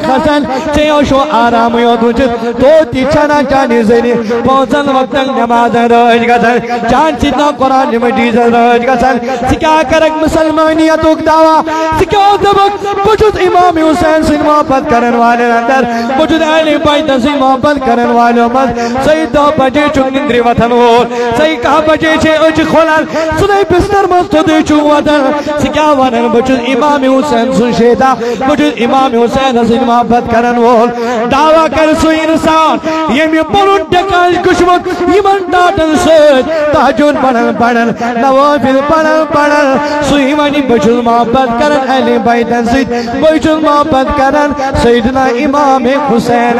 خسن چیو شو آرام یود وچت تو تی چنا چانی زنی پونسن وقتن نماز راج گسن چان چیتنا قرآن مجید راج گسن سکیا کرک مسلمانیت اک دعویٰ سکیا دبک بجد امام حسین سے محبت کرن والے اندر بجد اہل بیت سے محبت کرن والے مد سید دو بجے چک نندری وطن ہو سید کہا بجے چھے اچ کھولن سنائی بستر مستدی چو وطن سکیا ونن بجد امام حسین سن شیدہ بجد امام حسین سے محبت کرن وول دعویٰ کر سو انسان یمی پرون ٹکاش کشمت یمن ڈاٹن سید تحجون پڑھن پڑھن نوافل پڑھن پڑھن سوئی منی بجد محبت کرن اہل بیتن سید بجد محبت کرن سیدنا امام حسین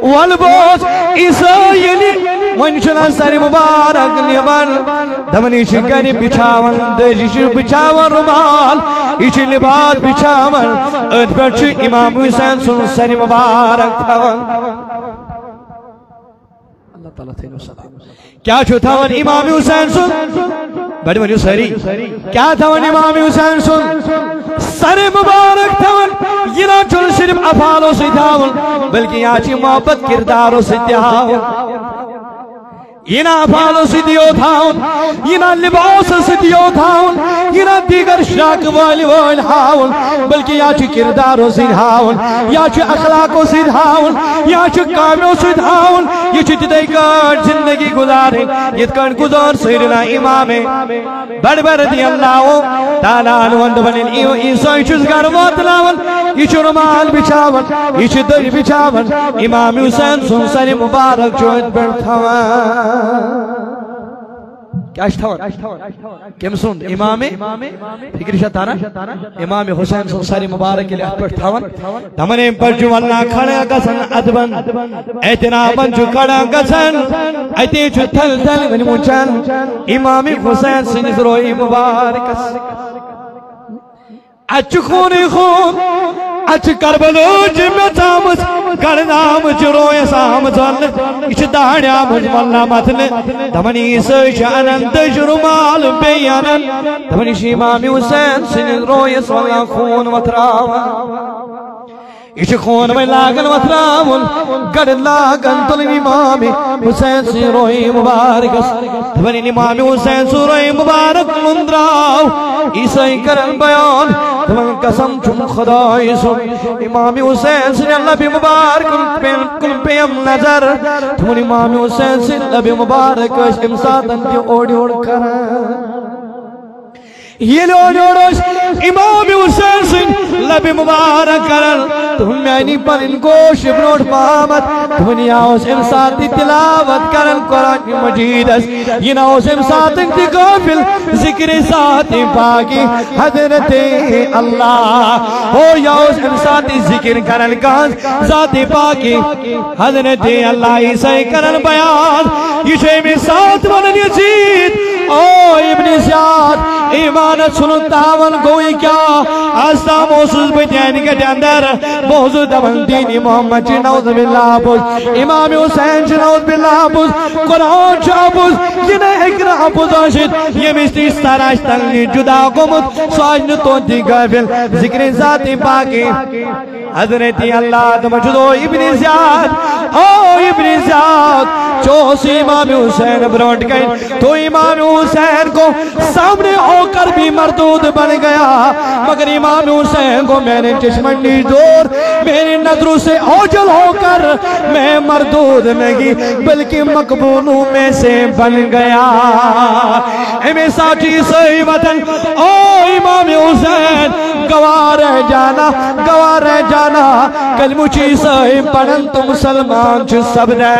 والبوس عیسائیلی ونشنا سر مبارک نیبن دمنی شکری بچاون دجیش بچاون رمال ایچ لباد بچاون اد پرچ امام حسین سن سر مبارک تھاون اللہ تعالیٰ تھینو سلام کیا چھو تھاون امام حسین سن بڑی بڑی سری کیا تھاون امام حسین سن سر مبارک تھاون یہ نہ چھو صرف افعالوں سے تھاون بلکہ یہاں چی محبت کرداروں سے تھاون یہ نہ افعالوں سے دیو تھاون یہ نہ لباس سے دیو تھاون یہ نہ دیگر شاک والی ہاون بلکہ یا چھ کرداروں سے تھاون یا چھ اخلاقوں سے تھاون یا چھ کاموں سے تھاون یہ چھ تدائی کار زندگی گزارے یہ کار گزار سیدنا امام بڑ رضی اللہ تعالیٰ عنوند بنین ایو عیسائی چھ زگر واتلاون یہ چھ رمال بچاون یہ چھ در بچاون امام حسین سن سر مبارک چوہد بڑھتاون کیا اشتاون کم سند امام فکر شتانا امام حسین سن ساری مبارک کے لئے اٹھ تھاون دمنے پر جو اللہ کھڑا گسن ادبن اعتنابن جو کھڑا گسن ایتے جو تھل تھل ونی مچن امام حسین سن روئی مبارک اچھ خونی خون اچھ کربلو جمعت آمد کرنام جروی سامت والل اچھ داڑی آمد واللہ مطل دمنی سوش انند جرمال بیانن دمنی امام حسین سن روی واللہ خون وطراوا اچھ خون میں لاغن وطراون گڑ لاغن تل امام حسین سے روئی مبارک دمنی امام حسین سے روئی مبارک لندراو عیسائی کرن بیان دمن قسم چم خدای سن امام حسین سے لب مبارک کن پیم نظر دمن امام حسین سے لب مبارک امساتن کی اوڑی اوڑ کرن یہ لوڑوڑوش امام حسین سے لب مبارک کرن تم میں پر ان گوش بروٹ پامت تمہیں آؤس امساتی تلاوت کرن قرآن مجید یہ ناؤس امساتن تی غافل ذکر ساتی پاکی حضرت اللہ ہو یاؤس امساتی ذکر کرن کان ذاتی پاکی حضرت اللہ عیسائی کرن بیان یہ چھے میں ساتھ ونن یزید او ابن زیاد ایمانت سنن تاون گوئی کیا آستا موسوس بیتین کے اندر موضوع دمن دینی محمد چی نوز باللہ پوز امام حسین چی نوز باللہ پوز قرآن چا پوز یہ نے اکرہ پوز آشد یہ مستی ستراش تنگی جدا قمت سواجن تو دی غافل ذکر ذاتی پاکی حضرت اللہ دمجدو ابن زیاد او ابن زیاد چوسی امام حسین بروٹ گئی تو امام حسین کو سامنے ہو کر بھی مردود بن گیا مگر امام حسین کو میں نے چشمنی دور میری نظروں سے اوجل ہو کر میں مردود نہیں بلکہ مقبولوں میں سے بن گیا اے ساٹھی صحیح وطن او امام حسین گواہ رہ جانا کلمہ چی صحیح پڑھن تو مسلمان چھ سب نے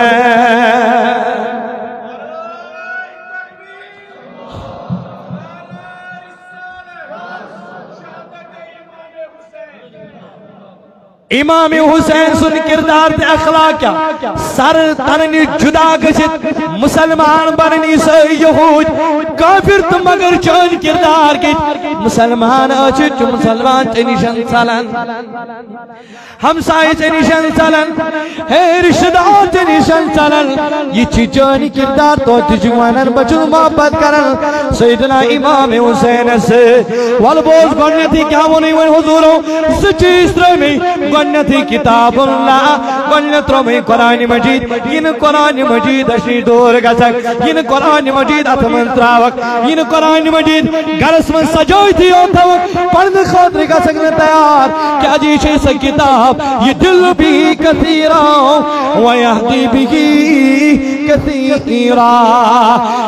امام حسین سن کردار تے اخلاق کیا سر تننی جدا گشت مسلمان بنن عیسائی یہود کافر تو مگر چون کردار گشت مسلمان اچھت مسلمان چنیشن سالن ہمسائی چنیشن سالن ہے رشتہ دار چنیشن سالن یہ چیزانی کردار تو تجوانن بچو محبت کرن سیدنا امام حسین سے والبوز گھنے تھی کیا وہ نہیں وہ حضوروں سچیز رہی گنتی کتاب اللہ گنترو میں قرآن مجید ین قرآن مجید اشنی دور گسک ین قرآن مجید اتمن تراوک ین قرآن مجید گرس من سجوئی تھی ہوتاوک پرد خاطر گسک نے تیار کیا جیشے سے کتاب یہ دل بھی کثیرا ویہدی بھی کثیرا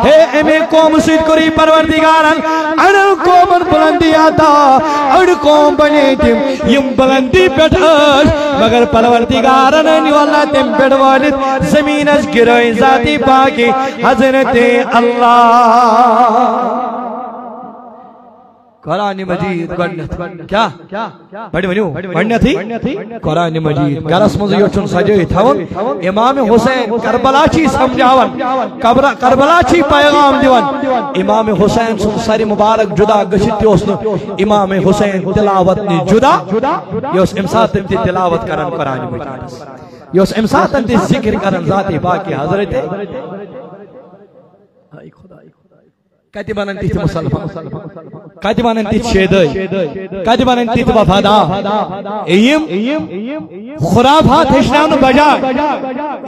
ہے امی قوم سید کری پروردگارن اڑ قومن بلندی آتا اڑ قوم بنے تیم یم بلندی پیٹھا مگر پروردگارن نیوالا تم پیڑ والد زمین از گروئی ذاتی پاکی حضرت اللہ قرآن مجید گنت کیا بڑی بنیو گنت تھی قرآن مجید گرس مزی یوچن سجوئی تھاون امام حسین کربلا چی سمجھاون کربلا چی پیغام دیون امام حسین سری مبارک جدا گشتی اسنو امام حسین تلاوت نی جدا یوس امسات تی تلاوت کرن قرآن مجید یوس امسات تی ذکر کرن ذاتی باقی حضرت کتی بانن تیت مسلمان کتی بانن تیت شیدائی کتی بانن تیت وفادار ایم خرافات ہشناون بجائے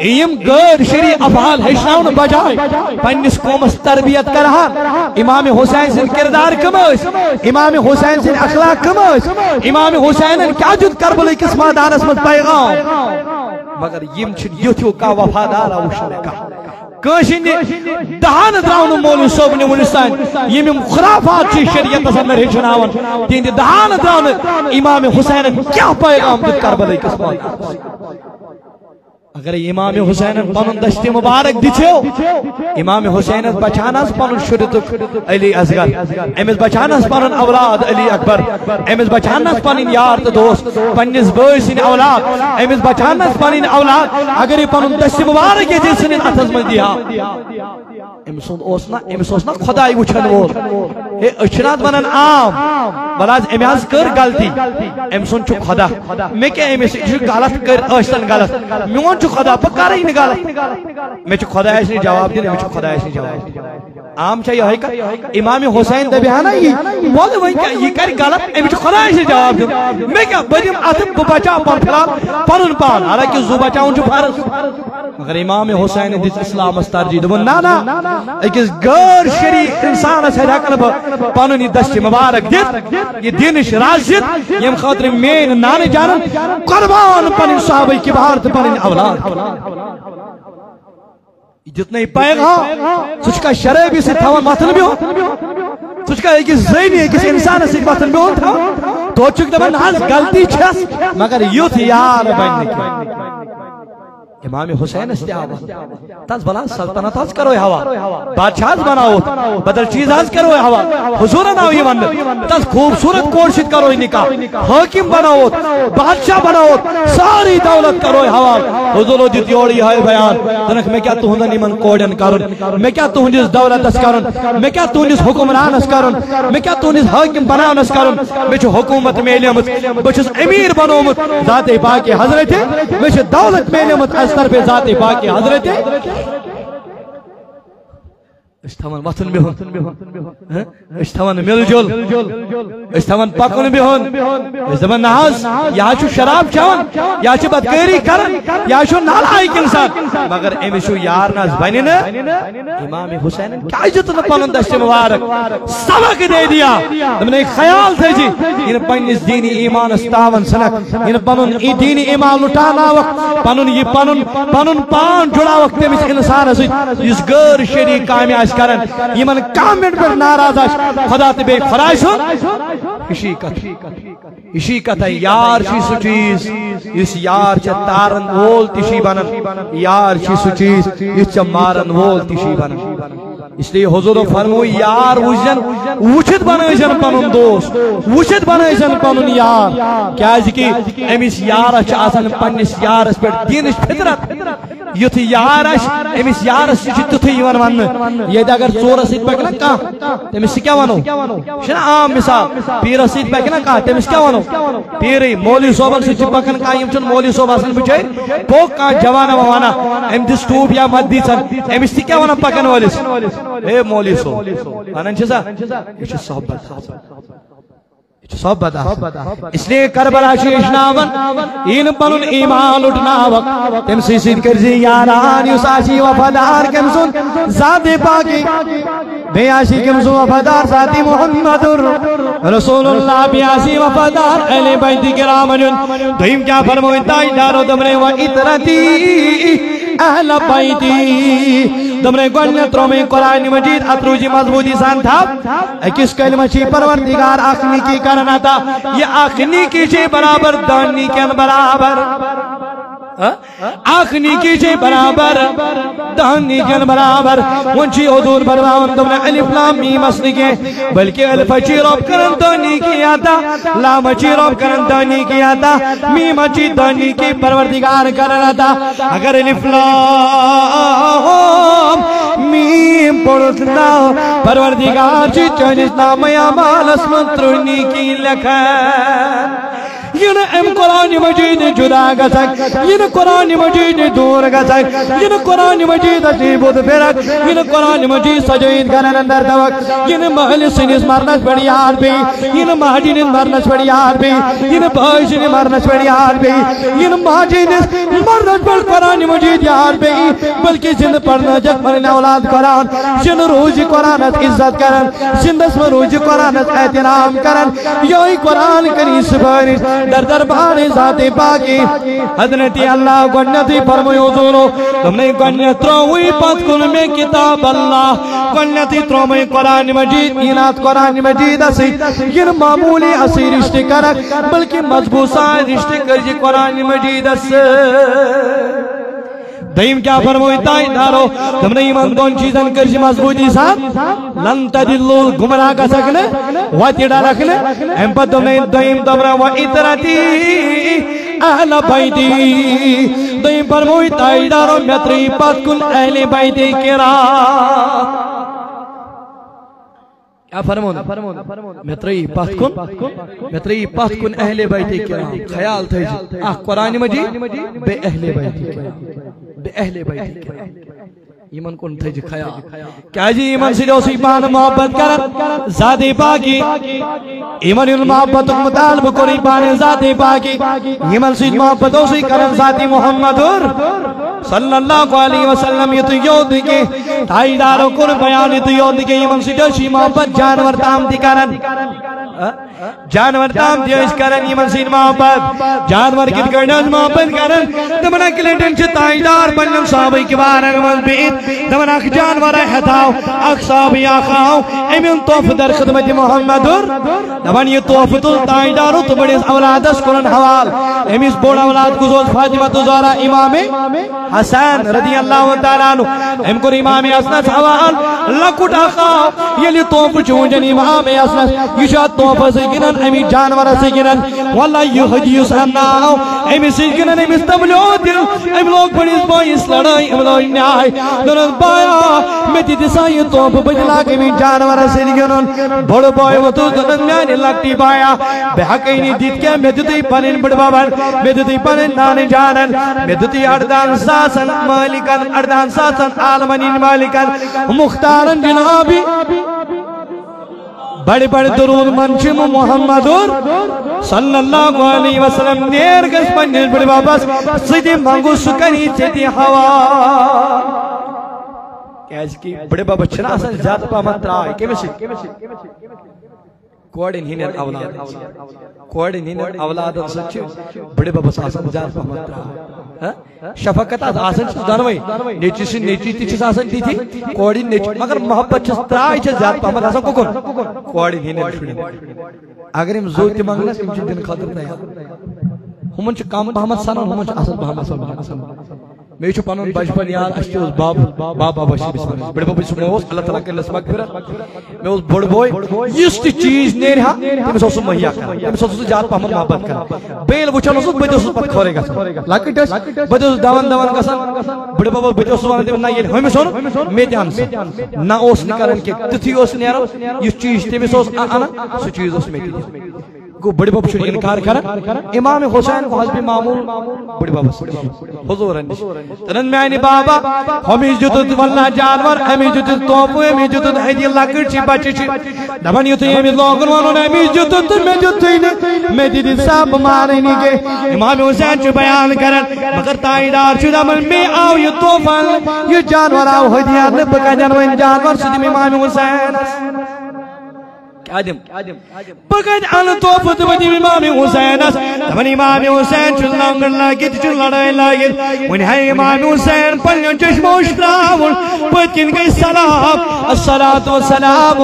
ایم غیر شرعی افعال ہشناون بجائے پنیس قومس تربیت کرہان امام حسین سے کردار کمائس امام حسین سے اخلاق کمائس امام حسین کیا جد کربلی کس مادانس مت پیغام مگر یم چھن یوتیو کا وفادار اوشنے کا کاشن دہان دراؤن مولو صوب نے ونستان یم خرافات چی شریعت اصندر ہچناون تین دہان دراؤن امام حسین کیا پیغام دت کربلی کس بات اگر امام حسین پنن دشت مبارک دیچو امام حسین بچانس پنن شرط علی اصغر امس بچانس پنن اولاد علی اکبر امس بچانس پنن یار تو دوست پنس بوسن اولاد امس بچانس پنن اولاد اگر پنن دشت مبارک یہ جسن اتھس من دیا امس اوسنا خدای وچھن وول اے اچھنات ونن عام بلاز امس کر غلطی امسن چھ خدا میں کہ امس غلط کر اشتن غلط میون چھ خدا پکار ہی نگال میں چھ خدا ایسے جواب دے میں چھ خدا ایسے جواب عام چاہیے ہے کہ امام حسین دے بیانا یہ بول وہی کہ یہ کر غلط میں چھ خدا ایسے جواب دے میں کہ بدیم اتم بچا پر پھلا پرن پان حالانکہ زو بچاؤں چھ فرض مگر امام حسین دس اسلام اس ترجیح دون نا ایکس غیر شرعی انسان اس ہکن پنن دست مبارک دت یہ دینش رازت یم خاطر مین نان جانن قربان پن صحابہ کی بہار تے پن اولاد جتنے پیغام سچ کا شرع بھی سے تھا متن بھی ہو سچ کا ایک زینی ایک انسان سے متن بھی ہو تھا تو چک دبن ہاں غلطی چھس مگر یوت یار بننے کی امام حسین استعاب تاز بلا سلطنت آز کرو ہوا بادشاہ بناو بدل چیز آز کرو ہوا حضور ناو یہ من تاز خوبصورت کورشت کرو نکاح حاکم بناو بادشاہ بناو ساری دولت کرو ہوا حضور دیتی اوڑی ہے بیان تنک میں کیا تہندن ایمن کوڑن کرن میں کیا تہندس دولت اس کرن میں کیا تہندس حکمران اس کرن میں کیا تہندس حاکم بناون اس کرن میں چھو حکومت میلیمت بچس امیر بنومت ذات پاک حضرت میں چھو دولت میلیمت اس طرف ذات پاک حضرت اشتوان وطن بہن اشتوان مل جل اشتوان پاکن بہن اشتوان نحاس یا چھو شراب چاون یا چھو بدکاری کرن یا چھو نالائک انسان مگر امی چھو یار ناز بنین امام حسین کیا جتنا پنن دشت مبارک سبق دے دیا تم نے ایک خیال تھے جی ان پنیس دینی ایمان استاون سنک ان پنن دینی ایمان لٹانا وقت پنن یہ پنن پان جڑا وقت میں انسان ہے اس غیر شرعی کامی آس کرن یمن کامنٹ پر ناراض آش خدا تے بے فرائش ہو اسی کتا یار چی سو چیز اس یار چا تارن وول تشی بنن یار چی سو چیز اس چا مارن وول تشی بنن اس لیے حضور فرمو یار وچھت بنائیزن پنن دوست وچھت بنائیزن پنن یار کیازِ کہ امس یارس آسان پنس یارس پہ دینچ فطرت یتھ یار امس یارس تیتھے ون یہ اگر ژورس ست پکہ نا کھانا تمس کیا ونو یہ عام مثال پیرس ست پکہ نا کھانا تمس کیا ونو پیرے مولوی صوبن ست پکان کھانا یم مولوی صوب آسان بچے پوک کھانا جوانا وانا ام دس ٹوپ یا مت دیژن امس تہ کیا ونان پکان وٲلِس اے مولوی صوب ونان چھسا یہ صحبت صحبت اس لیے کربلا ہیچناون این پنن ایمان لٹناوک تم سی سید کرزی یاران یس آسی وفادار کم سن ذات پاکی بے آسی کم سن وفادار ذاتی محمد رسول اللہ بے آسی وفادار اہل بیت کرام دویم کیا فرموئن تاجدارو دمرے و اطرتی اہل بیتی دمرے گوڑنے ترومے قرآن مجید اتروجی مضبوطی سان تھا اکس کلمہ چی پروردگار آخنی کی کرنا تھا یہ آخنی کی چی برابر دانی کن برابر آخنی کی چی برابر دانی کن برابر ونچی حضور برباون دمنے الف لام میم اسنی کے بلکہ الف چی روب کرن دانی کی آتا لام چی روب کرن دانی کی آتا میم چی دانی کی پروردگار کرنا تھا اگر الف لام میم پڑھتنا پروردگار چی چنس نام اعمال اسمت رونی کی لکھن یہ ام قرآن مجید جدا گسک یہ قرآن مجید دور گسک یہ قرآن مجید عجیب و فرق یہ قرآن مجید سجید گرن اندر دوک یہ محل سنس مرنس بڑی یاد بھی یہ مہجین مرنس بڑی یاد بھی یہ بھائشن مرنس بڑی یاد بھی یہ مہجین مرنس بڑ قرآن مجید یاد بھی بلکہ زند پڑھنا جگ پڑھنا اولاد قرآن زند روز قرآن عزت کرن زندس میں روز قرآن احترام کرن یہی قرآن کری سبحانی در دربار ذات پاکی حضرت اللہ گنتی فرمائے حضورو تم نے گنت روئی پت کن میں کتاب اللہ گنتی ترومے قرآن مجید اینات قرآن مجید اسی یہ معمولی اسی رشتے کرک بلکہ مضبوطا رشتے کرجی قرآن مجید اسی دائم کیا فرموئی تاجدارو تم نے ایمان دون چیزن کرجی مضبوطی ساتھ لن تدلو گمراہ کا سکنے واتیڑا رکھنے ہم پر تم نے دائم دمرا و اطرتی اہل بیتی دائم فرموئی تاجدارو میتری پات کن اہل بیتی کرام کیا فرمون میتری پات کن اہل بیتی کرام خیال تھے جی قرآن مجید بے اہل بیتی کرام بے اہل بیت کرام ایمان کن تھے جی خیال کیا جی ایمان سے جو ایمان محبت کرن ذات پاکی ایمان محبت مطالب کری پانے ذات پاکی ایمان سے محبت اسی کرن ذات محمد صلی اللہ علیہ وسلم یہ تو یود کے تائیداروں کن بیان یہ تو یود کے ایمان سے جو محبت جانور تام دی کرن جانور تام دیش کرن ایمان سے محبت جانور کت کرنز محبت کرن دمنا کلنٹن چھ تائیدار بنن صحابی کبارن مضبیت دمنا اخ جانور احتاو اخ صحابی آخاو امین توف در خدمت محمد دمن یہ توف تو تائیدارو تو بڑی اولادس کرن حوال امیس بوڑا اولاد گزوز فاطمہ زہرا امام حسن رضی اللہ تعالیٰ عنہ ام کو امام حسن حوال لکٹ آخاو یلی توف چونجن امام حسن یہ توف سے گنن امی جانور سے گنن واللہ یہ حدیث اناو امی سے گنن امی استبلو دل ام لوگ بڑی باعث لڑائی ام لوگ نیائی دونن بایا میں تیتی سائی توپ بجلا کے امی جانور سے گنن بڑ بائی و تو دونن نیانی لگتی بایا بے حقینی دیت کے میں دیتی پنن بڑ بابن میں دیتی پنن نانی جانن میں دیتی اردان ساسن مالکن اردان ساسن عالمانین مالکن مختارن جنابی بڑے بڑے درود منشم محمد صلی اللہ علیہ وسلم نیر گس پنجل بڑے واپس سیدھی مانگو سکنی چیتی ہوا کیس کی بڑے بابا چھنا آسان زیادہ پا مت رہا ہے کیمیسی کوڑن ہینر اولاد سچ بڑے بابا آسان زیادہ پا مت رہا ہے شفقت آسان چیز دانوئی نیچی سے نیچی تیچیز آسان تی تھی کوڑی نیچی مگر محبت چیز ترائی چیز زیادہ پا مت آسان کون کوڑی ہینر شنی اگر ہم زور تی مانگنا ہم چیز دن خاطر نہیں ہم چھ کام محمد سانان ہم چھ آسان محمد سانان میں چھو پانون بچپن یار اشتی اس بابا بشی بسمان بڑے بابا بسمان اللہ تعالیٰ کے لسمک پھرت میں اس بڑ بوئی اس تی چیز نیر ہاں تم سوسو مہیا کر تم سوسو جات پہمن محبت کر بیل وچھن اسو بیتے اسو پت کھورے گا لاکٹ اس بیتے اسو داون کا سن بڑے بابا بیتے اسو وانتے نا یہ ہمیں سن میں دھیان سے نا اس نکارن کے تتھی اس نیارا یہ چیز تم سوس آنا سو چیز اس میں کی کو بڑے بابا چھوڑی انکار کرا امام حسین کو حسب معمول بڑے بابا حضور تنن میانی بابا ہمیں جتت واللہ جانور ہمیں جتت توپو ہمیں جتت حیدی لکڑ چی بچی چی دبن یوتی ہمیں لوگن وانون ہمیں جتت میں جتت میں دیدی صاحب مارنی کے امام حسین چو بیان کرن مگر تائیدار چو دمن میں آو یہ توفن یہ جانور آو حدیار نبکا جانوین جانور سدیم امام حسین بغد عن توفت بدی امام حسین دمن امام حسین چل لنگر لاگت چل لڑائی لاگت ون ہے امام حسین پلیون چشم اشراول پتکن گئی سلام الصلاة والسلام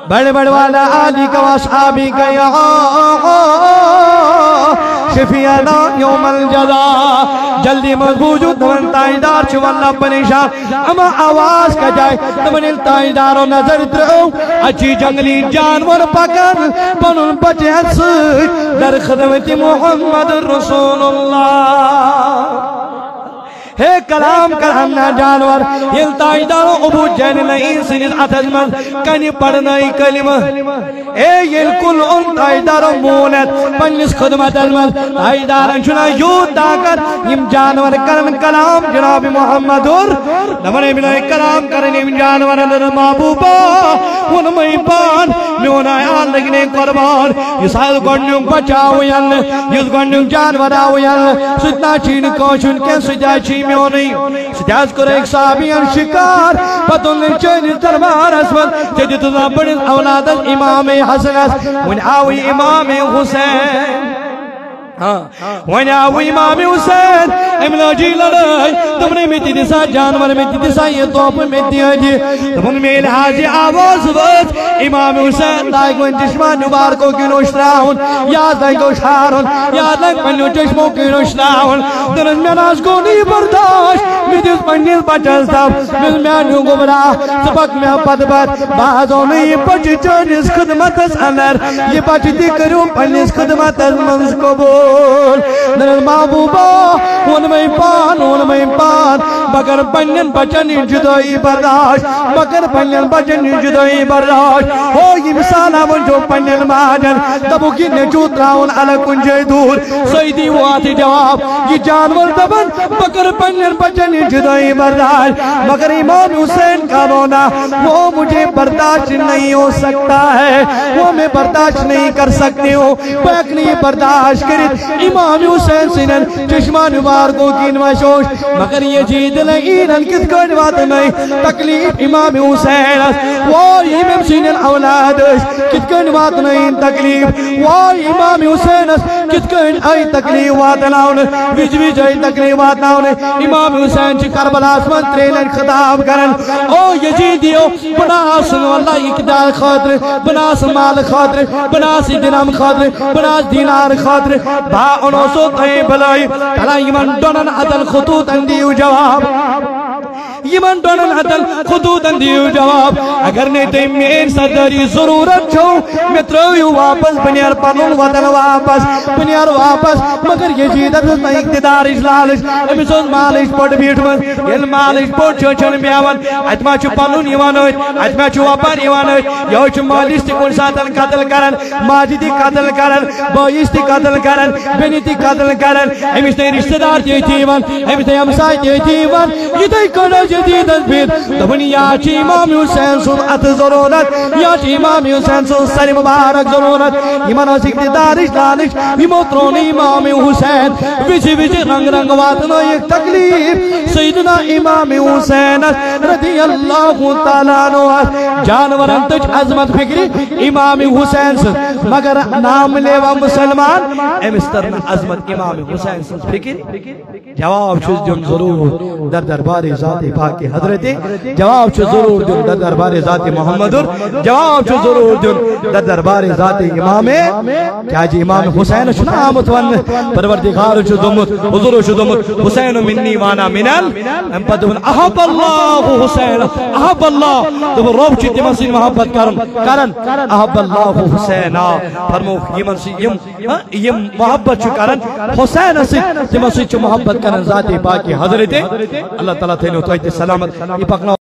بڑ بڑ والا آلی کا واصحابی کا یا شفیعنا یوم الجزا جلدی مضبوط دمن تائیدار چھو اللہ پریشان اما آواز کا جائے دمن التائیدار و نظر درو اچھی جنگلی جانور پکر پنن بچے سوچ در خدمت محمد رسول اللہ ہے کلام کرنا جانور یہ تائیدار ابو جین نہیں سنیز اتزمن کنی پڑھنائی کلمہ اے یہ کل ان تائیدار مولت پنیس خدمت ازمن تائیدار چنا یود داکر یم جانور کرن کلام جناب محمد نمانے ملائی کلام کرن یم جانور در محبوبا ونمائی پان میون آیان لگنے قربان یہ سائل گنڈیوں بچاو یل یہ گنڈیوں جانور آو یل ستنا چین کوشن کے سجا چین میونی سجاز کر ایک صحابیان شکار پتن چینی دربار اسود جدید بڑی اولاد امام حسن ون آوی امام حسین ون آوی امام حسین املا جی لڑائی تمنے میں تیدی سا جانور میں تیدی سا یہ توپ میں تیدی تمن میں لحاظی آواز وقت امام حسین لائک من چشمان نبار کو کی نوشتراؤن یاد لائک کو شارون یاد لائک من چشموں کی نوشتراؤن دنس میں ناس کو نہیں برداشت میں دیس پنیل بچل سب میں میانیو گمراہ سبک میں پدبت بازوں میں یہ پچی چانیس خدمت اس اندر یہ پچی دی کروں پنیس خدمت اس منز کو بول دنس محبوبہ ان میں پان مگر پنین بچن جدائی برداشت مگر پنین بچن جدائی برداشت ہو یہ مثال ہم جو پنین ماجن تبو کی نجوت راؤن علا کنجے دور سیدی واتی جواب یہ جانور دبن مگر پنین بچن جدائی برداشت مگر امام حسین کا رونا وہ مجھے برداشت نہیں ہو سکتا ہے وہ میں برداشت نہیں کر سکتی ہوں پیک نہیں برداشت کرت امام حسین سنن چشمان بار کو کین مشوش مگر یہ جید لئینن کت کرنے بات نہیں تکلیف امام حسین وہ امام سینن اولادش کت کرنے بات نہیں تکلیف وہ امام حسین کت کرنے آئی تکلیف بات ناؤن ویج آئی تکلیف بات ناؤن امام حسین چی کربلا اسمان ترینن خطاب کرن او یزیدیو بناس اللہ اقدار خاطر بناس مال خاطر بناس دینام خاطر بناس دینار خاطر با انو سو تھیں بلائی تلا ایمان دونن عدل خطوط اندیو جواب ایمان دونن عدل خطوط اندیو جواب اگر نہیں تے مین سرداری ضرورت چھو میں ترویو واپس بنیار پانون وطن واپس بنیار واپس مگر یزید افسنا اقتدار اجلالش امیسوز مالش پوٹ بیٹ من یل مالش پوٹ چوچن بیاون اتما چو پانون ایوانویت اتما چو واپر ایوانویت یو چو مالیس تی کن ساتن قتل کرن ماجی تی قتل کرن بایس تی قتل کرن بینی تی قتل کرن امیس تی رشتہ دار تیتی ایوان امیس تی امسائی تیتی ایوان یہ تی کنج جدید بید دبنی یا چی امام حسین سن ات ضرورت یا چی امام حسین سن سر مبارک ضرورت ایمان اس اقتدارش دانش ایموترون امام حسین ویچی ویچی رنگ رنگ واتنا ایک تکلیف سیدنا امام حسین رضی اللہ تعالیٰ عنہ جانوران تج عظمت فکری امام حسین سن مگر نام لیوا مسلمان امسترنا عظمت امام حسین سن فکر جواب چیز جن ضرور در دربار ذات پاک حضرت جواب چھو ضرور دن در دربار ذات محمد جواب چھو ضرور دن در دربار ذات امام کیا جی امام حسین چھو نا آمد ون پروردگار چھو دمت حضور چھو دمت حسین منی وانا منال ام پدون احب اللہ حسین احب اللہ تو روب چھو تمسی محبت کرن احب اللہ حسین فرمو یم محبت چھو کرن حسین سے تمسی چھو محبت کرن ذات پاک حضرت اللہ تعالیٰ تھے تو سلامت یہ پکنا